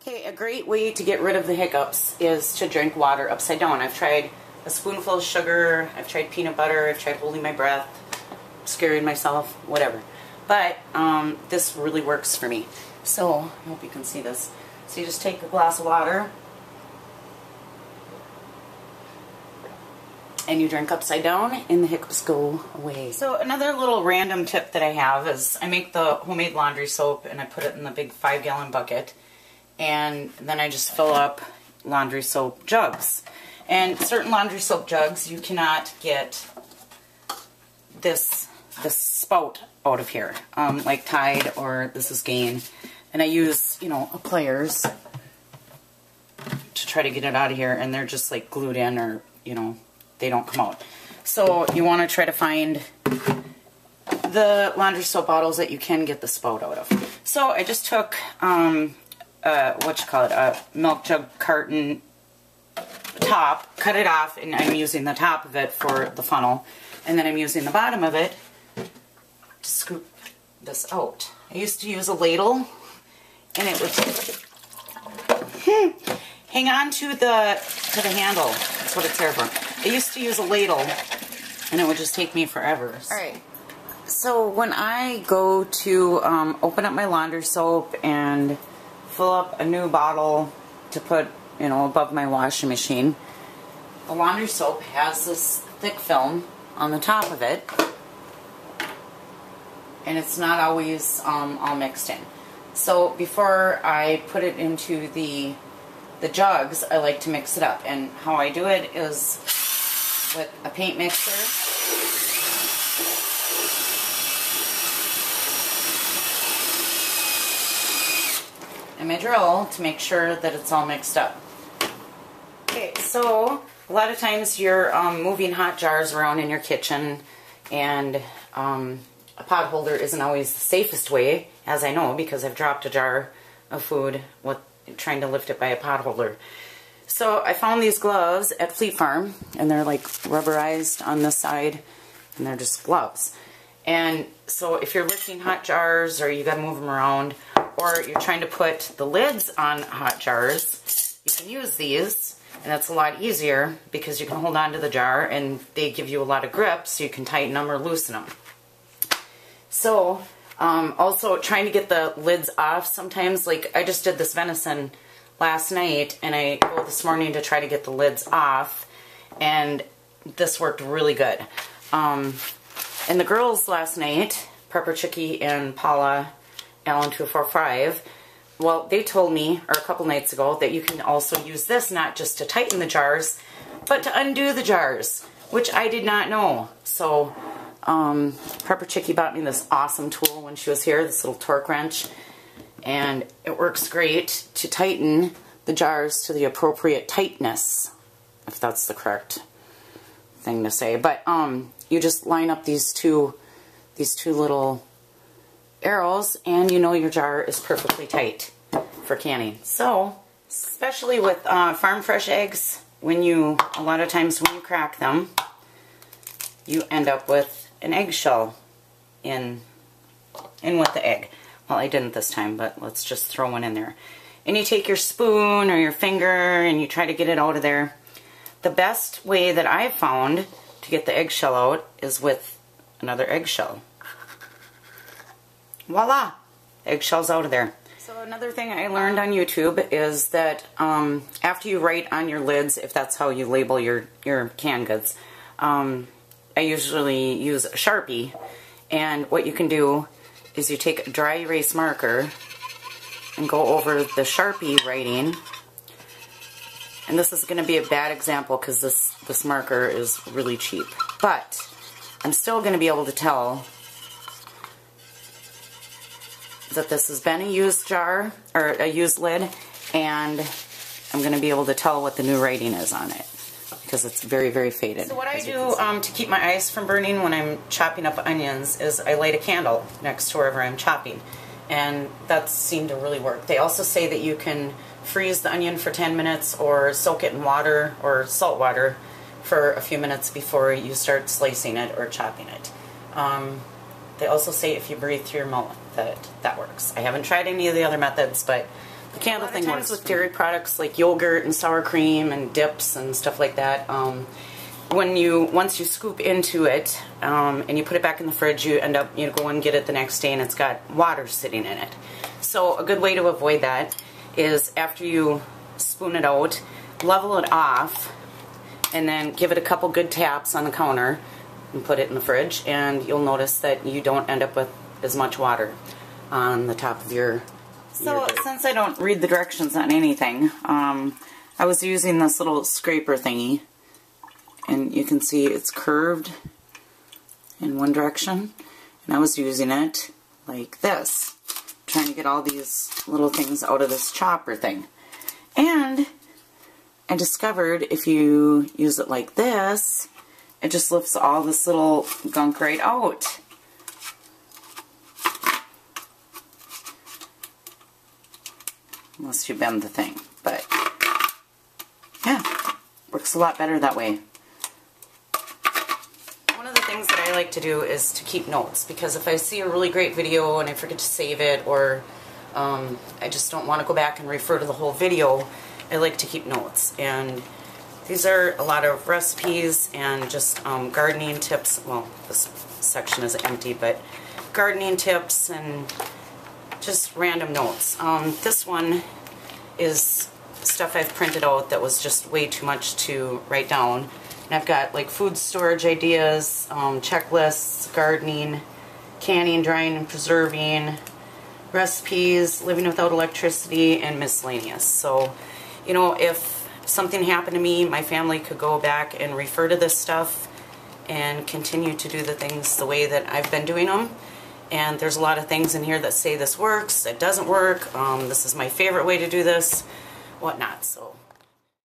Okay, a great way to get rid of the hiccups is to drink water upside down. I've tried a spoonful of sugar, I've tried peanut butter, I've tried holding my breath, scaring myself, whatever. But this really works for me. So, I hope you can see this. So you just take a glass of water and you drink upside down and the hiccups go away. So another little random tip that I have is I make the homemade laundry soap and I put it in the big 5-gallon bucket, and then I just fill up laundry soap jugs. And certain laundry soap jugs you cannot get this spout out of here, like Tide or this is Gain. And I use, you know, pliers to try to get it out of here, and they're just like glued in, or, you know, they don't come out. So you want to try to find the laundry soap bottles that you can get the spout out of. So I just took, a milk jug carton top, cut it off, and I'm using the top of it for the funnel. And then I'm using the bottom of it to scoop this out. I used to use a ladle, and it would hang on to the handle. That's what it's there for. I used to use a ladle, and it would just take me forever. Alright, so when I go to open up my laundry soap and fill up a new bottle to put, you know, above my washing machine, the laundry soap has this thick film on the top of it, and it's not always all mixed in. So before I put it into the jugs, I like to mix it up, and how I do it is with a paint mixer. And my drill to make sure that it's all mixed up. Okay, so a lot of times you're moving hot jars around in your kitchen, and a pot holder isn't always the safest way, as I know, because I've dropped a jar of food with trying to lift it by a pot holder. So I found these gloves at Fleet Farm, and they're like rubberized on this side, and they're just gloves. And so if you're lifting hot jars, or you gotta move them around, or you're trying to put the lids on hot jars, you can use these, and it's a lot easier because you can hold on to the jar, and they give you a lot of grip, so you can tighten them or loosen them. So, also trying to get the lids off sometimes, like I just did this venison last night, and I go this morning to try to get the lids off, and this worked really good. And the girls last night, Prepper Chicky and Paula Allen 245, well, they told me, or a couple nights ago, that you can also use this not just to tighten the jars, but to undo the jars, which I did not know. So Prepper Chicky bought me this awesome tool when she was here, this little torque wrench, and it works great to tighten the jars to the appropriate tightness, if that's the correct thing to say. But you just line up these two little arrows, and you know your jar is perfectly tight for canning. So, especially with farm fresh eggs, a lot of times when you crack them, you end up with an eggshell in with the egg. Well, I didn't this time, but let's just throw one in there. And you take your spoon or your finger and you try to get it out of there. The best way that I've found to get the eggshell out is with another eggshell. Voila! Eggshell's out of there. So another thing I learned on YouTube is that after you write on your lids, if that's how you label your canned goods, I usually use a Sharpie, and what you can do is you take a dry erase marker and go over the Sharpie writing, and this is going to be a bad example because this marker is really cheap, but I'm still going to be able to tell that this has been a used jar, or a used lid, and I'm going to be able to tell what the new writing is on it, because it's very, very faded. So what I do to keep my eyes from burning when I'm chopping up onions is I light a candle next to wherever I'm chopping, and that seemed to really work. They also say that you can freeze the onion for 10 minutes or soak it in water or salt water for a few minutes before you start slicing it or chopping it. They also say if you breathe through your mouth that works. I haven't tried any of the other methods, but The candle thing works with dairy products like yogurt and sour cream and dips and stuff like that. Once you scoop into it and you put it back in the fridge, you go and get it the next day and it's got water sitting in it. So a good way to avoid that is after you spoon it out, level it off, and then give it a couple good taps on the counter and put it in the fridge, and you'll notice that you don't end up with as much water on the top of your So since I don't read the directions on anything, I was using this little scraper thingy, and you can see it's curved in one direction, and I was using it like this, trying to get all these little things out of this chopper thing. And I discovered if you use it like this, it just lifts all this little gunk right out. Unless you bend the thing, but yeah, works a lot better that way. One of the things that I like to do is to keep notes, because if I see a really great video and I forget to save it, or I just don't want to go back and refer to the whole video, I like to keep notes. And these are a lot of recipes and just gardening tips. Well, this section is empty, but gardening tips and just random notes. This one is stuff I've printed out that was just way too much to write down. And I've got like food storage ideas, checklists, gardening, canning, drying, and preserving, recipes, living without electricity, and miscellaneous. So, you know, if something happened to me, my family could go back and refer to this stuff and continue to do the things the way that I've been doing them. And there's a lot of things in here that say this works, it doesn't work, this is my favorite way to do this, whatnot. So